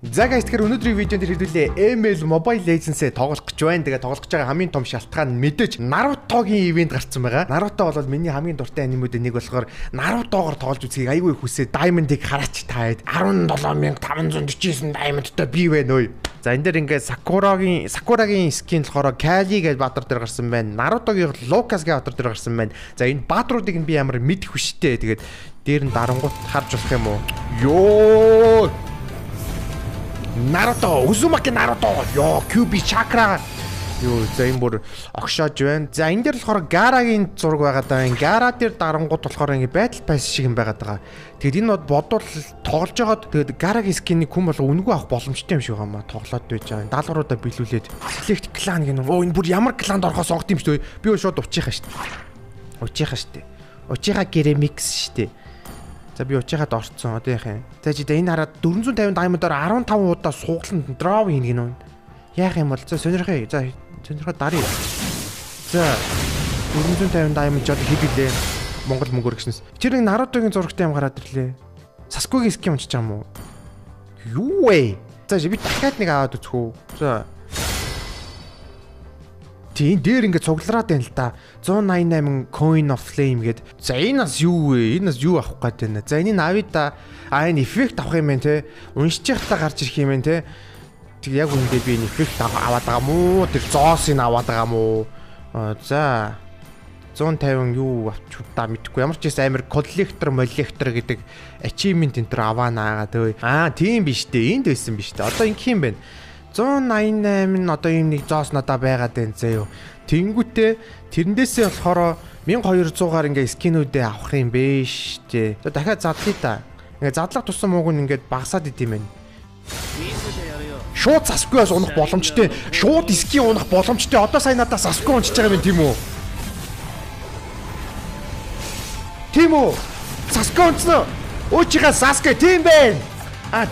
За guys, тэгэхээр өнөөдрийн видеонд хэлүүлээ ML Mobile Legends-ээ тоглох гэж байна. Тэгээ тоглох гэж байгаа хамгийн том шалтгаан нь мэдээж Naruto-гийн ивент гарцсан байгаа. Naruto бол миний хамгийн дуртай анимуудын нэг болохоор Naruto-гоор тоглож үзхийг айгүй их хүсээ Diamond-ыг хараач таад 17549 Diamond-тай би байна ой. За энэ дээр ингээд Sakura-гийн скин болохоор Kali гэж баатар дээр гарсан байна. Naruto-гийн Lucas гэж баатар дээр гарсан байна. За энэ баатруудыг би ямар мэдэх хүштэй. Тэгээд дээр нь дарангуут харж болох юм уу? Йоо! Naruto, Uzumaki Naruto. Ёо, QB Chakra. Ёо, за энэ бүр огшоож байна. За энэ дээр болохоор Gaara-гийн зураг байгаад байгаа. Gaara дээр дарангууд болохоор ингэ Battle Pass шиг юм байгаад байгаа. Тэгэд энэ бодвол тоглож байгаад тэгэд Gaara-гийн скинийг хүн болго үнэгүй авах боломжтой юм шиг байна. Тоглоод байж байгаа. Даалгаруудаа биелүүлээд Select Clan гэнэ. Оо энэ бүр ямар кланд орохоо сонгох юм шүү дээ. Би шууд уучийнхаа шүү дээ. Уучийнхаа Gremix шүү дээ. За би уучихад орцсон. Одоо яах юм? За чи энэ хараад 450 diamond-оор 15 удаа сууглан draw хийнэ гинөө. Яах юм бол за сонирхъя. За сонирхоо даръя. За 450 diamond жоо хэдүүлээ. Монгол мөнгөөр гиснэс. Тэр нэг Naruto-гийн зурагтай юм гараад ирлээ. Sasuke-гийн ским унчиж байгаа юм уу? Юу вэ? За би дахиад нэг аваад үзэх үү. За тийм дээр ингээд цуглараад байна л да. 188 coin of flame гээд. За энэ бас юу вэ? Энэ бас юу авах гээд байна? За энийг авъя да. Энэ эффект авах юм байна те. Уншиж байхдаа гарч ирэх юм байна те. Тэг яг үндэ би энэ эффект аваад байгаа мó? Тэр зоосыг аваад байгаа мó? За 150 юу авчих удаа мэдхгүй. Ямар ч гэсэн амир collector гэдэг achievement энэ төр аваанаа төө. Тийм биш дээ. Энд байсан биш дээ. Одоо ингэх юм байна. 188 нь одоо юм нэг зоос надаа байгаад байна заяо. Тэнгүүтээ тэрнээсээ болохоор 1200-аар ингээ скинүүдээ авах юм биш дээ. За дахиад задлаа та. Ингээ задлах тусам ууг нь ингээд багасаад идэм байна. Шууд Sasuke-аас унах боломжтой. Шууд скин унах боломжтой. Одоо сайн надаа Sasuke унчиж байгаа юм тийм үү? Тийм үү? Sasuke унцсан. Уучихаа Sasuke тийм байна.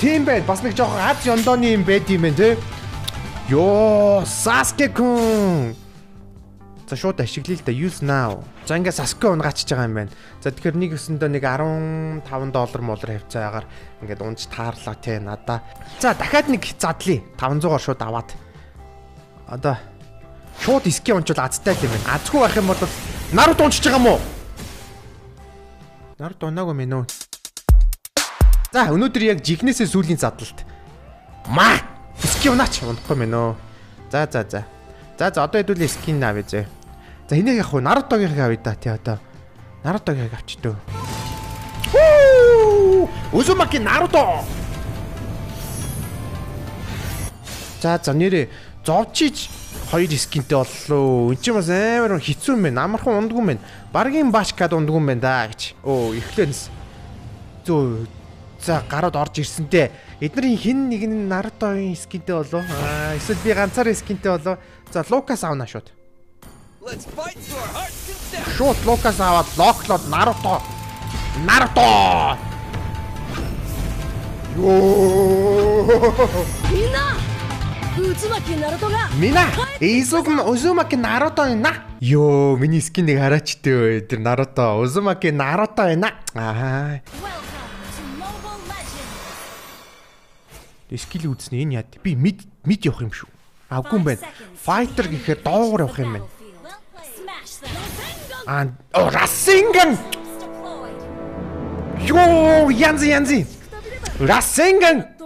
Тийм байна. Бас нэг жоохон аз ёндооны юм байд юм байна те. Ёо, Sasuke-kun. За шууд ашиглая л да. Use now. За ингээ Sasuke унгачиж байгаа юм байна. За тэгэхээр нэг өсөндөө нэг $15 молор хавцаагаар ингээд унж таарлаа те надаа. За дахиад нэг задлаа. 500-аар шууд аваад. Одоо шууд скин унчвал азтай юм байна. Азгүй байх юм бол Naruto унчиж байгаа юм уу? Naruto унаагүй мэн үү? За өнөөдөр яг жигнэсээ сүүлийн задлалт. Скин унаач унахгүй мэн үү? За. За одоо хэдүүлээ скин авъя зэ. За энийг яг Naruto-гийн авъя да тий одоо. Naruto-гийн авч дөө. Uzumaki Naruto. За нэрээ зовчиж 2 скинтэй боллоо. Энд чинь бас амар хэцүү юм байна. Амархан ундгүй юм байна. Баргийн башкад ундгүй юм байна да гэж. Эхлэнс. Зөө за гараад орж ирсэнтэй. Эднэрийн хин нэг нь Naruto-гийн скинтэй болов. Эсвэл би ганцаар скинтэй болов. За Lucas аавна шууд. Шууд Lucas аваад локлоод Naruto. Йоо. Мина Uzumaki Naruto на. Йоо, миний скинийг хараач дээ. Тэр Naruto, Uzumaki Naruto на. Скил үзснэ энэ яа. Би мид явах юм шүү. Авгүй юм байна. Fighter гэхээр доогуур явах юм байна. Rasengan. Йоо, янзи. Rasengan.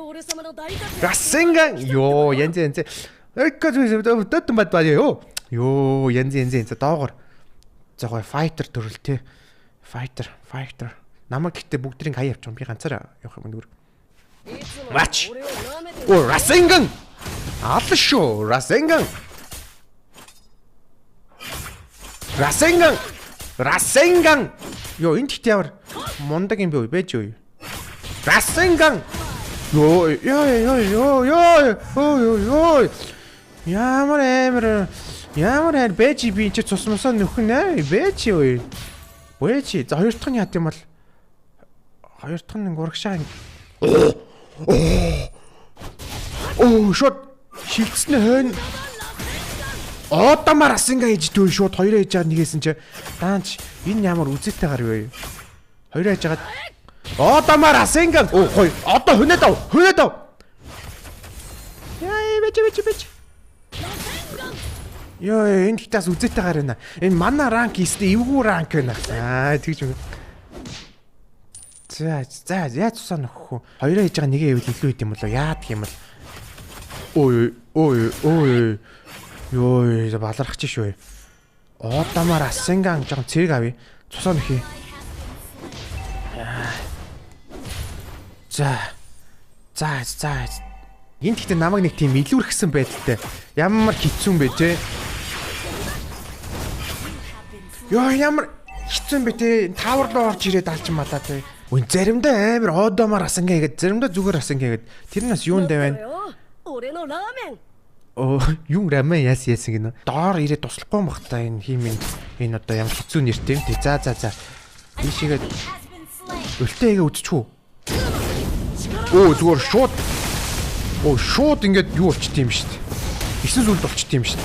Йоо, янзи. Дэт бат баё. Йоо, янзи. За доогуур. За гой fighter төрөл те. Fighter. Намайг гэтээ бүгдрийг хаяа явчих. Би ганцаараа явах юм нүр. Watch. Rasengan. Алла шүү. Rasengan. Йоо энэ ихтэй ямар мундаг юм бэ үү? Бэж юу? Rasengan. Йоо. Ямар бэж би чи цусмосоо нөхөн бэж юу? Бэж. За хоёр дахь нь яат юм бол хоёр дахь нь урагшаа. Шот шилдснэ хойно. Одамаар Rasengan хийж дөө шууд хоёроо хийж байгаа нэгсэн чи даанч энэ ямар үзэтэй гар вэ? Хоёроо хийж хагаад одамаар Rasengan. Хой одоо хөнөөд ав. Яа, бэж. Ёо, энэ хитаас үзээтэйгээр байна. Энэ манай ранк истэ эвгүй ранк байна. Тэгж юм. За, яа цусаа нөхөх. Хоёроо хийж байгаа нэгээ ивэл илүү идэм болоо. Яадаг юм бол. Ой. Ёо, балархаж шүү. Одамаар Асенган жоохон цэрэг авъя. Цусаа нөхье. За. Энд ихтэй намайг нэг тийм илүүрхсэн байдалтай. Ямар хэцүү юм бэ те? Ёо, ямар хэцүү юм бэ те? Таавар руу орж ирээд алж малаа те. Үн заримдаа амар одомоор Асенга гэдэг, заримдаа зүгээр Асенга гэдэг. Тэрнээс юунд байна? Юм рамен яс гинэ. Доор ирээд туслахгүй юм бах та энэ химэн энэ одоо ямар хэцүү нэртэй юм те. За. Ийшээгээд өлтөөгээ үзчихв. Зүгээр шууд. Шууд ингээд юу болчт юм шүү дээ. 9 сүлд болчт юм шүү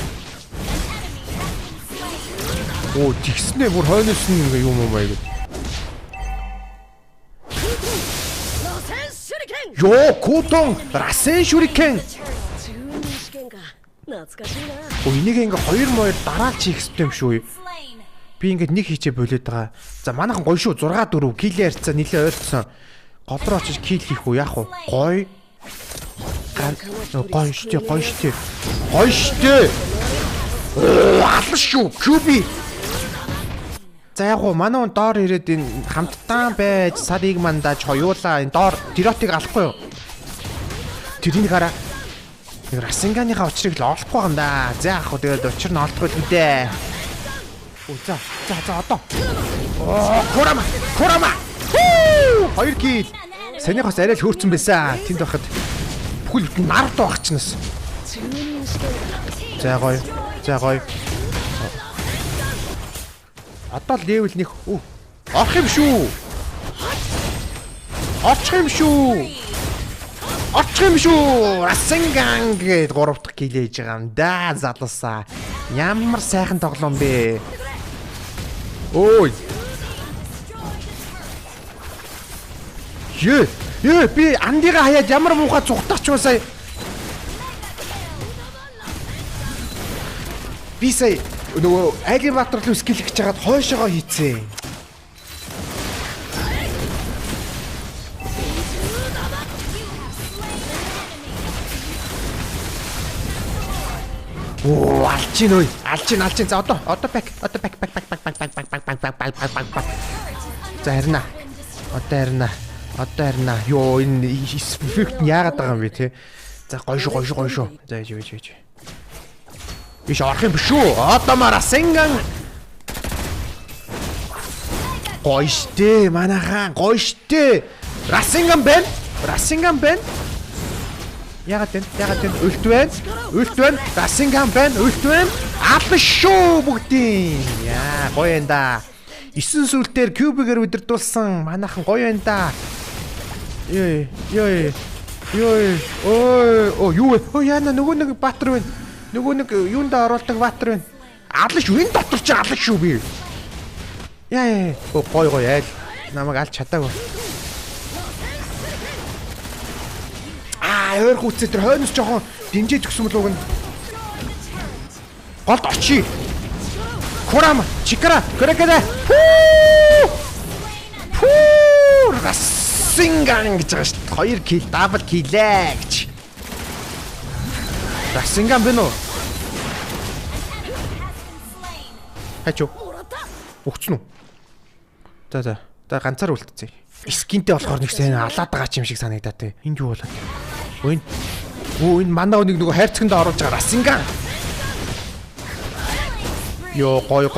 дээ. Тэгснээ бүр хойноос нь ингээ юм байгаад. Ёо, Кутон, Расен Шурикен. Энийг ингээ 2 дараалж хийх юм шүү. Би ингээд нэг хийчээ болоод байгаа. За манайхан гоё шүү. 6-4 кил ярьцаа нилээ ойлгосон. Гол руу очиж кил хийх үү яах вэ? Гоё. Гоё штэ. Алан шүү. Кюби. За яг уу манай хүн доор ирээд энэ хамтдаа байж сарыг мандаж хоёулаа энэ доор диротыг алахгүй юу? Тэрийг хараа. Нэг Расенганыхаа учрыг л олохгүй юм да. За яг уу тэгээд учир нь олдохгүй л дээ. За одоо. Курама. 2 кил. Санийхаас арай л хөөрцөн байсан. Тэнд байхад бүхэл бүтэн Наруто багчнаас. За гоё. Одоо левел нэг орох юм шүү. Расенган гээд 3 дахь кил ээж байгаа юм да залуусаа. Ямар сайхан тоглоом бэ. Ой. Би андига хаяад ямар муухай цухтарч байна сая. Би сая нөгөө Алибатор руу скил хийж хагаад хойшоогоо хийцээ. Алчин. За одоо пак. За харина. Одоо харина. Ёо энэ эффект нь яагаад байгаа юм бэ те? За гоё шүү. За ээж. Биш орох юм биш үү? Одомоор Асенган. Гоё штэ манайхан. Расенган байна. Ягаад вэ? Үлт байна. Расенган байна. Алан шүү бүгдийн. Яа гоё энэ да. 9 сүлтээр кубигээр удирдуулсан манайхан гоё байна да. Ёй. Юу яана нөгөө нэг баатар байна. Нөгөө нэг юунда оруулдаг баатар байна. Алан шүү энэ дотор чи алан шүү би. Яа. Гоё айл. Намайг алж чадаагүй. Ойрх үтсээ тэр хойноос жоохон дэмжиж өгсөн болов уу? Голд очие. Курама, чикара, крэкэдэ. Расенган гэж байгаа шүү дээ. 2 кил, дабл килээ гэж. Расенган бэ нөө? Хачуу. Өгцөн үү? За ганцаар үлдцээ. Скинтэй болохоор нэг сайн алаад байгаа юм шиг санагдаад те. Энд юу болоод? Энэ мандаа нэг нөгөө хайрцагт оруулж байгаа Расенган. Йоо гоё.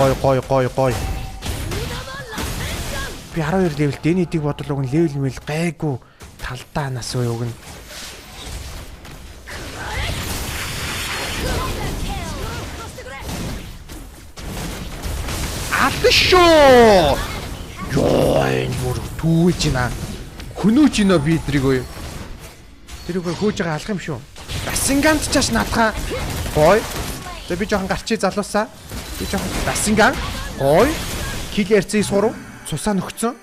Би 12 левел дэнийдийг бодлоо уг нь левел мэл гайгүй талдаа нас уу уг нь. Атшоо. Йоо энэ бүр түүж байна. Хөнөөж байна би эдрийг өө. Тэрийг хөөж байгаа алах юм шүү. Расенгант ч аш наадхаа. Гой. За би жоохон гарчи залуусаа. Би жоохон Расенган. Гой. Кил ярьцыг сурав. Цусаа нөхцөн.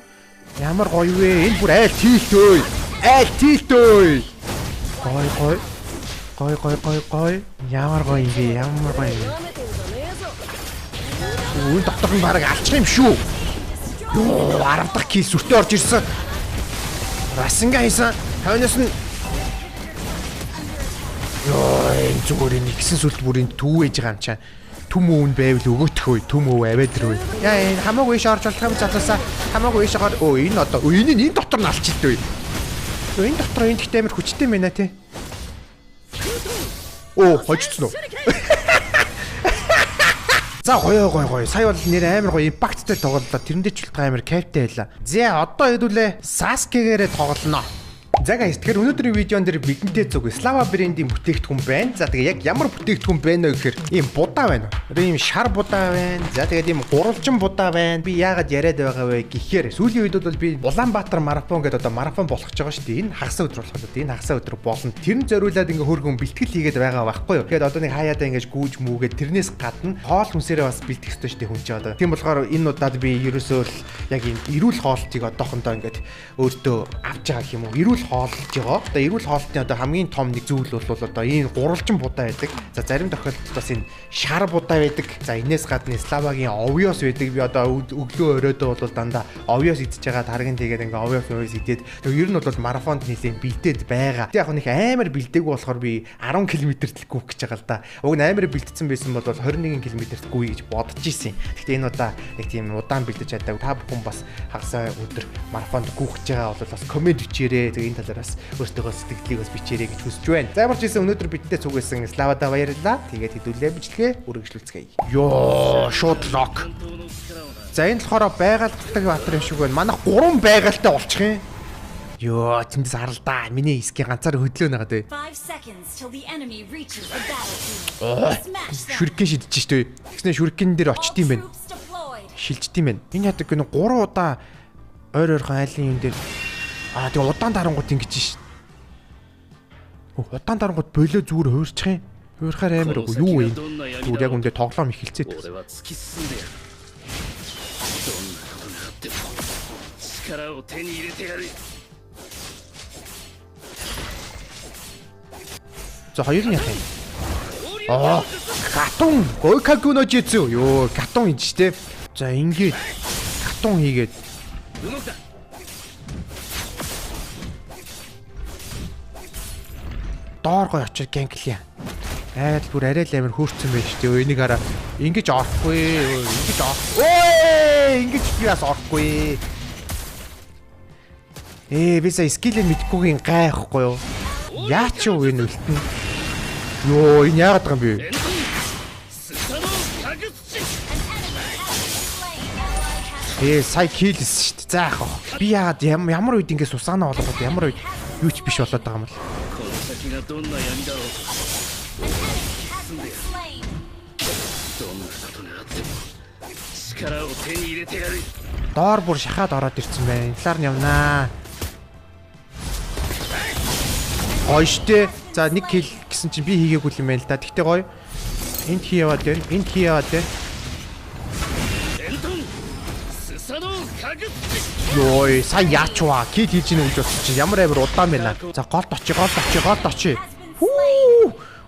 Ямар гоё вэ? Энэ бүр айл тийлтөө. Гой. Гой. Ямар гоё юм бэ? Ямар гоё юм. Үн доктор нь бараг алчих юм шүү. Йоо, 10 дахь кил сүртээ орж ирсэн. Расинга хийсэн. Хойноос нь ёо, энэ зүгээр нэг гисэн сүлт бүрийн төв ээж байгаа юм чаа. Түм өвн байвал өгөөтхөө, түм өв аваад ирвэ. Яа, энэ хамаагүй иш орж болох юм залуусаа. Хамаагүй иш ороод энэ одоо энэ дотор нь алчилдөө. Энэ дотор энэ ихтэй амир хүчтэй мэнэ тий. Хожцсон уу? За гоё. Сая бол нэр амар гоё импакттай тоглолоо. Тэрэндээ ч үлдэх амар кайфтай байлаа. За одоо хэдүүлээ Sasuke-гээрээ тоглоно. За guys, тэгэхээр өнөөдрийн видеон дээр бидэнтэй зүг Slava брендийн бүтээгдэхүүн байна. За тэгээ яг ямар бүтээгдэхүүн байна вэ гэхээр ийм будаа байна. Ийм шар будаа байна. За тэгээд ийм гурвалжин будаа байна. Би яагаад яриад байгаа вэ гэхээр сүүлийн үед бол би Улаанбаатар марафон гэдэг одоо марафон болох гэж байгаа шүү дээ. Энэ хагас өдөр болох гэдэг. Энэ хагас өдөр болно. Тэрэн зориулаад ингээ хөргөн бэлтгэл хийгээд байгаа байхгүй юу. Тэгээд одоо нэг хаяада ингэж гүүж мүүгээд тэрнээс гадна хоол хүнсээрээ бас бэлтгэх ёстой шүү дээ хүн чинь одоо. Тийм болохоор энэ удаад би ерөөсөө л яг ийм эрүүл хоолтыг одоохондоо ингээд өөртөө авч байгаа гэх юм уу. Эрүүл хоолж байгаа. Одоо эрүүл хоолтын одоо хамгийн том нэг зүйл бол одоо ийм гурвалжин будаа байдаг. За зарим тохиолдолд бас энэ шар будаа байдаг. За энэс гадна Славагийн овёс байдаг. Би одоо өглөө оройдоо бол дандаа овёс идчихэж байгаа. Таргын тэгээд ингээ овёс идээд. Тэгээ ер нь бол марафонд нэлээд бэлдээд байгаа. Тэг яг нэг амар бэлдээгүй болохоор би 10 км-т гүөх гэж байгаа л да. Уг нь амар бэлдсэн байсан бол 21 км-т гүе гэж бодож исэн. Гэхдээ энэ удаа нэг тийм удаан бэлдэж чаддаг. Та бүхэн бас хагасаа өдөр марафонд гүөх гэж байгаа бол бас комент бичээрэй. Тэгээ энэ талаараас өөртөө сэтгэлийг бас бичээрэй гэж хүсэж байна. За ямар ч байсан өнөөдөр бидтэй цугсан Славада баярлалаа. Тэгээд хэдүүлээ бичлэгээ үргэлжлүүлцгээе. Йоо, шууд лок. За энэ болохоор байгальтай баатар юм шиг байна. Манайх 3 байгальтай болчих юм. Йоо, тэндээс харалдаа. Миний эсгийн ганцаар хөдлөө нэгэд бай. 5 seconds till the enemy reaches the battlefield. Шүрхэн шидэж штэ. Тэгснэ шүрхэн дээр очт юм байна. Шилжт юм байна. Энэ яадаг гэнэ 3 удаа ойрхон айлын юм дээр тэгээ удаан дарангууд ингэж ш. Удаан дарангууд болоо зүгээр хуурчих юм. Хуурахаар амар уу юу вэ? Зүгээр яг үндэ тоглоом ихэлцээд. За хоёр нь яах юм? Гатун гойкагуно жицүү. Йоо, гатун инж штэ. За ингээд гатун хийгээд доор гой очиж гэнклээ. Айл бүр арай л амар хөөрцөн байж тээ. Энийг хараа. Ингэж орохгүй. Ингэж орохгүй. Ингэж би бас орохгүй. Бисаа скилээ мэдхгүйгийн гайхгүй юу? Яач юу энэ үлтэн? Йоо, энэ яагаад байгаа юм бэ? Сая киллс шүү дээ. За яах вэ? Би яагаад ямар үед ингэ сусаанаа болгоод ямар үед юу ч биш болоод байгаа юм бол. Доор бүр шахаад ороод ирсэн байна. Талаар нь явнаа. Гоё штэ. За нэг килл гэсэн чинь би хийгээгүй юм байна л да. Тэгтээ гоё. Энд хий яваад байна. Энд хий яваад байна. Йой, сая яач ваа. Килл хийж гинэ гэж бодсон чинь ямар амар удаан байна. За голд очие.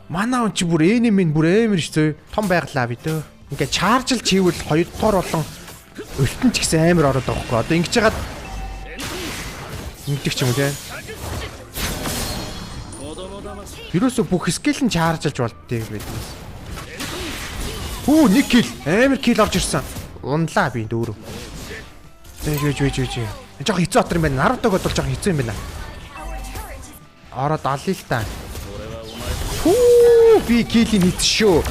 Манай он чи бүр энэмен бүр амар шүү. Том байглаа би дөө. Ингээ чаржл чийвэл 2 дугаар болон өлтөн ч гэсэн амар ороод байгаа хгүй. Одоо ингэж яагаад ингэдэг ч юм уу те. Юусоо бүх скил нь чаржилж болдгийг байдаг. Нэг килл. Амар килл орж ирсэн. Унлаа би дөөрөө. Жоо. Жог хэцүү отор юм байна. Наруто бодвол жог хэцүү юм байна. Ороод алъя л та. Би киллийн хийсэн шүү.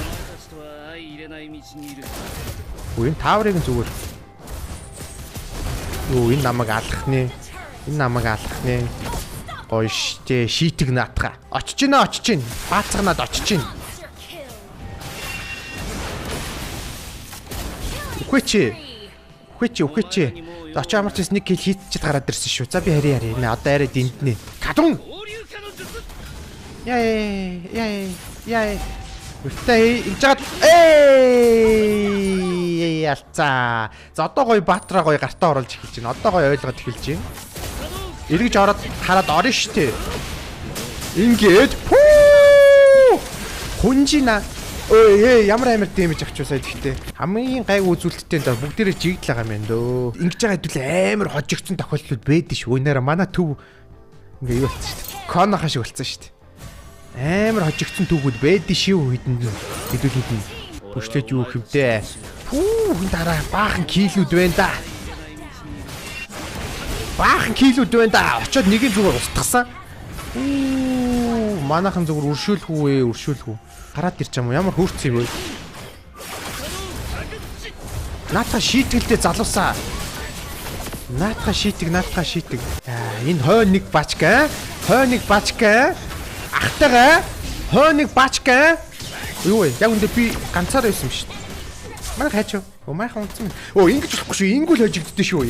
Энэ тааврыг нь зүгээр. Энэ намайг алах нэ. Гоё штэ, шийтэг наатга. Очиж гин. Баацганаад очиж гин. Үхвэчээ. Очиж амарч нэг килл хийчихэд гараад ирсэн шүү. За би харьяа. Одоо арай дэнтнэ. Кадун. Яй. Үлтэй инжаад ялцаа. За одоо гоё баатраа гоё гартаа оруулж эхэлж байна. Одоо гоё ойлгоод эхэлж байна. Эргэж ороод хараад орно штэ. Ингээд Хүнжина. Өө ямар амар дэмэж авч сая гэхдээ хамгийн гайг үзүүлэлттэй даа бүгдээрээ жигдэл байгаа юм дөө. Ингэж байгаа хэдүүл амар хожигдсон тохиолдлууд байдаг ш. Өнөөр манай төв ингээ юу болчихсон шүү дээ. Коноха шиг болчихсон шүү дээ. Амар хожигдсон төвгүүд байдаг шүү хэдүүлүүд нь. Бүшлэж юу хөвдөө. Хин дараа баахан килүүд байна да. Баахан килүүд байна да. Очоод нэг нь зүгээр устгасан. Манайхан зүгээр өршөөлгүй. Хараад ирч юм уу? Ямар хөөрц юм бэ? Наатха шийтгэлдээ залуусаа. Наатха шийтэг. Энэ хой нэг бачка. Ахтайгаа. Хой нэг бачка. Юу вэ? Яг үндэ би ганцаар байсан шүү дээ. Манай хайч. Майхан унтсан. Ингэж болохгүй шүү. Ингүүл хожигддээ шүү.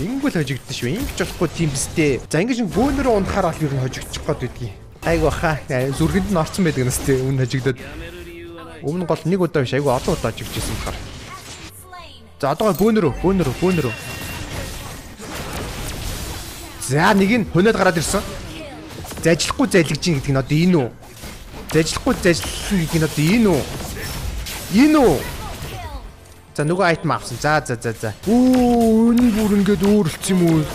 Ингэж болохгүй тийм бистэй. За ингэж бөөнөрөө унахаар бол ер нь хожигдчих гээд байдгийг. Айгу хаа. Зүрхэнд нь орсон байдаг нэс тээ. Өмнө хожигдоод. Өмнө гол нэг удаа биш айгу олон удаа хожигдчихсэн бахаар. За одоогоо бөөнөрөө. За нэг нь хөнөөд гараад ирсэн. Зажлахгүй зайлгаж ин гэдэг нь одоо энэ үү? Зажлахгүй зажлах гэдэг нь одоо энэ үү? За нөгөө айтем авсан. За. Энэ бүр ингээд өөрлөсөн юм уу?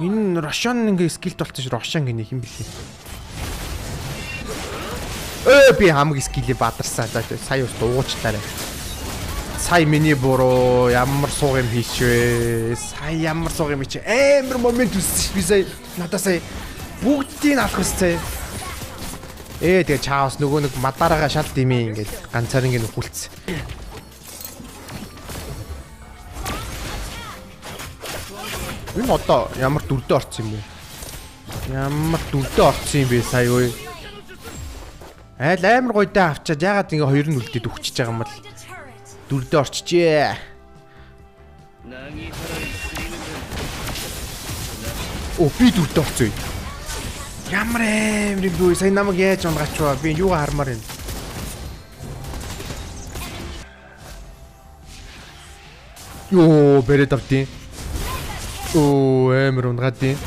Энэ Рошан ингээд скилд болчихсон ш. Рошан гэнэ юм бэлээ. Би хамаг скилийг бадарсан. За сая ус дуучлаарай. Сая миний буруу ямар сууг юм хийчихвэ. Амар момент үссэн ш. Би сая надаа сая бүгдийг алах үстэй. Тэгээ чаавс нөгөө нэг мадарага шал димээ ингээд ганцаар ингээд хүлцсэн. Энэ одоо ямар дүрдээ орсон юм бэ? Сая ой. Айл амар гойдаа авчаад ягаад ингээ хоёр нь үлдээд өгчөж байгаа юм бол дүрдээ орчжээ. Би дүрдээ орцсон. Ямар амар юм бэ? Сая намайг яаж унгачваа? Би юугаа хармаар байна? Бэрээд авдیں۔ Амар унгадیں۔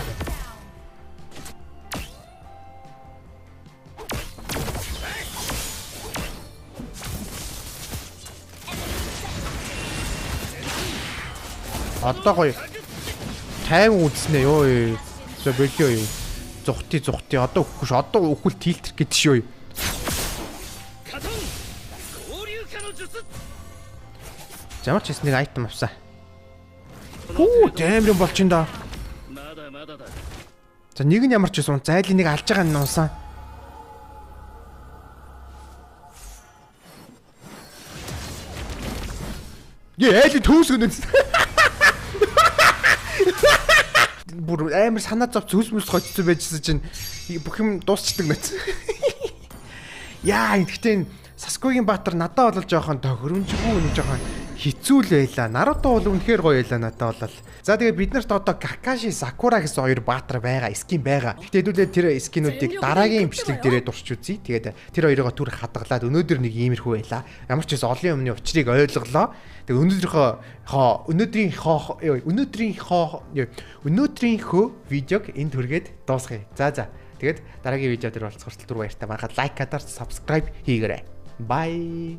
Одоо гоё 50 үзснэ ёо. За бэлгөө юу. Зүхти одоо өгөхгүй ш. Одоо өгвөл тилтер гэдэг шүү. Ямар ч нэг айтем авсан. Дэмэр юм болчин да. За нэг нь ямар ч байсан зайлын нэг алж байгаа нь нуусан. Айлын төөсгөн. Бүр амар санаа зов зүс мүс хоцсон байжсэн чинь бүх юм дуусчдаг мэт. Гэхдээ Саскогийн баатар надад бол жоохон тохиромжгүй нэг жоохон хэцүү л байлаа. Наруто бол үнэхээр гоё байлаа надад бол. За тэгээд бид нарт одоо Какаши, Сакура гэсэн хоёр баатар байгаа, скин байгаа. Гэхдээ хэдүүлээ тэр скинүүдийг дараагийн бичлэг дээрээ дурч үзье. Тэгээд тэр хоёроо түр хадгалаад өнөөдөр нэг иймэрхүү байлаа. Ямар ч байсан олон юмны учрыг ойлголоо. Тэгээд өнөөдрийнхөө видеог энд хүргээд дуусгая. За. Тэгээд дараагийн видео дээр уулзах хүртэл түр баяртай. Манайхад лайк, хадаар, subscribe хийгээрэй. Bye.